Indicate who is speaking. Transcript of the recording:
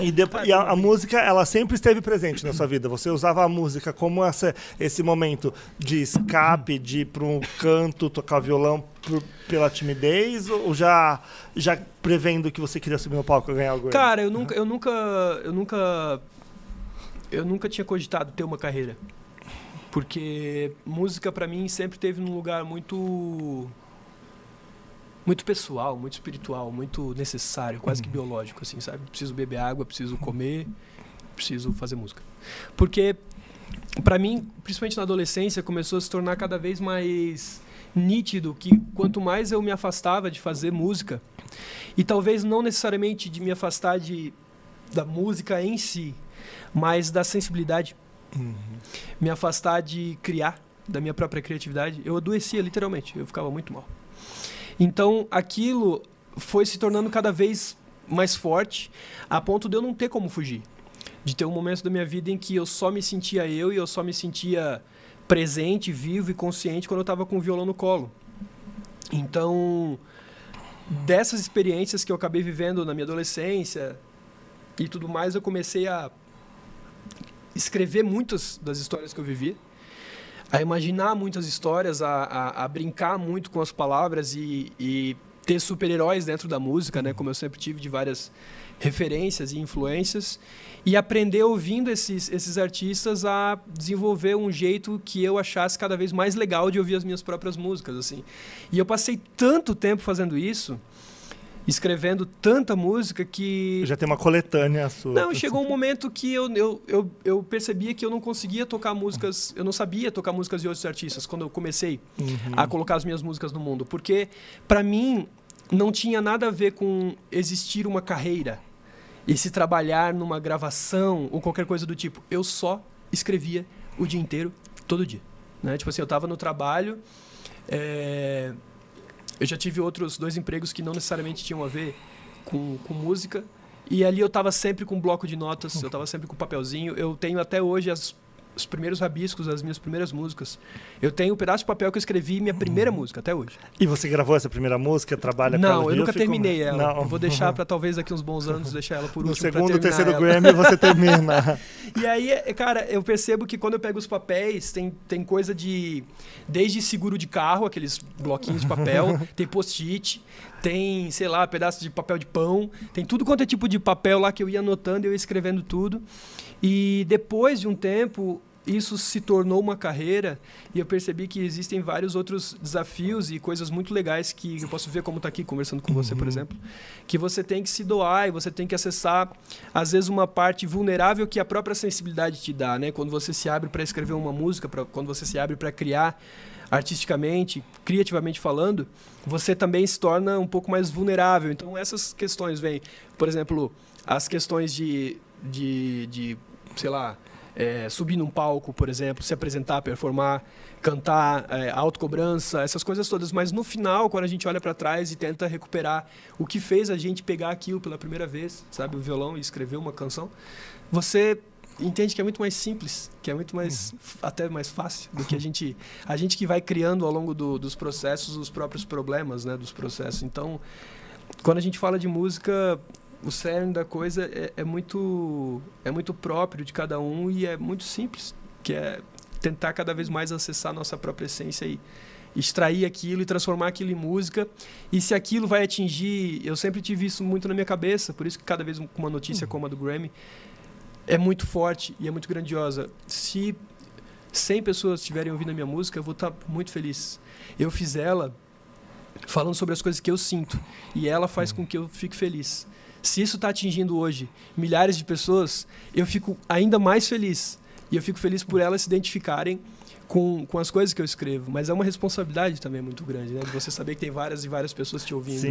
Speaker 1: E a música, ela sempre esteve presente na sua vida? Você usava a música como esse momento de escape, de ir para um canto, tocar violão pela timidez? Ou já prevendo que você queria subir no palco e ganhar algo?
Speaker 2: Cara, eu nunca tinha cogitado ter uma carreira. Porque música, pra mim, sempre teve num lugar muito pessoal, muito espiritual, muito necessário, quase que biológico, assim, sabe? Preciso beber água, preciso comer, preciso fazer música. Porque, pra mim, principalmente na adolescência, começou a se tornar cada vez mais nítido que quanto mais eu me afastava de fazer música, e talvez não necessariamente de me afastar da música em si, mas da sensibilidade, me afastar de criar, da minha própria criatividade, eu adoecia literalmente, eu ficava muito mal. Então aquilo foi se tornando cada vez mais forte, a ponto de eu não ter como fugir, de ter um momento da minha vida em que eu só me sentia eu e eu só me sentia presente, vivo e consciente quando eu estava com o violão no colo. Então, dessas experiências que eu acabei vivendo na minha adolescência e tudo mais, eu comecei a escrever muitas das histórias que eu vivi, a imaginar muitas histórias, a brincar muito com as palavras e ter super-heróis dentro da música, né? Como eu sempre tive, de várias referências e influências, e aprender ouvindo esses artistas a desenvolver um jeito que eu achasse cada vez mais legal de ouvir as minhas próprias músicas, assim. E eu passei tanto tempo fazendo isso, escrevendo tanta música que...
Speaker 1: Já tem uma coletânea sua.
Speaker 2: Não, chegou um momento que eu percebia que eu não conseguia tocar músicas, eu não sabia tocar músicas de outros artistas quando eu comecei a colocar as minhas músicas no mundo, porque para mim não tinha nada a ver com existir uma carreira e se trabalhar numa gravação ou qualquer coisa do tipo. Eu só escrevia o dia inteiro, todo dia, né? Tipo assim, eu estava no trabalho, eu já tive outros 2 empregos que não necessariamente tinham a ver com música. E ali eu estava sempre com um bloco de notas, eu estava sempre com um papelzinho. Eu tenho até hoje os primeiros rabiscos das minhas primeiras músicas. Eu tenho um pedaço de papel que eu escrevi minha primeira música, até hoje.
Speaker 1: E você gravou essa primeira música? Trabalha com ela?
Speaker 2: Não, eu nunca terminei ela. Não. Eu vou deixar para talvez daqui uns bons anos, deixar ela por último.
Speaker 1: No segundo, terceiro Grammy você termina.
Speaker 2: E aí, cara, eu percebo que quando eu pego os papéis, tem coisa desde seguro de carro, aqueles bloquinhos de papel, tem post-it, tem, sei lá, pedaço de papel de pão, tem tudo quanto é tipo de papel lá que eu ia anotando, eu ia escrevendo tudo. E depois de um tempo, isso se tornou uma carreira e eu percebi que existem vários outros desafios e coisas muito legais que eu posso ver como está aqui conversando com você, por exemplo, que você tem que se doar e você tem que acessar, às vezes, uma parte vulnerável que a própria sensibilidade te dá, né? Quando você se abre para escrever uma música, quando você se abre para criar artisticamente, criativamente falando, você também se torna um pouco mais vulnerável. Então, essas questões vêm, por exemplo, as questões de sei lá, subir num palco, por exemplo, se apresentar, performar, cantar, autocobrança, essas coisas todas. Mas no final, quando a gente olha para trás e tenta recuperar o que fez a gente pegar aquilo pela primeira vez, sabe, o violão, e escrever uma canção, você entende que é muito mais simples, que é muito mais, até mais fácil do que a gente que vai criando ao longo dos processos os próprios problemas, né, dos processos. Então, quando a gente fala de música, o cerne da coisa é muito próprio de cada um e é muito simples, que é tentar cada vez mais acessar a nossa própria essência e extrair aquilo e transformar aquilo em música. E se aquilo vai atingir... Eu sempre tive isso muito na minha cabeça, por isso que cada vez com uma notícia como a do Grammy é muito forte e é muito grandiosa. Se 100 pessoas estiverem ouvindo a minha música, eu vou estar muito feliz. Eu fiz ela falando sobre as coisas que eu sinto e ela faz com que eu fique feliz. Se isso está atingindo hoje milhares de pessoas, eu fico ainda mais feliz. E eu fico feliz por elas se identificarem com as coisas que eu escrevo. Mas é uma responsabilidade também muito grande, né? De você saber que tem várias e várias pessoas te ouvindo. Sim.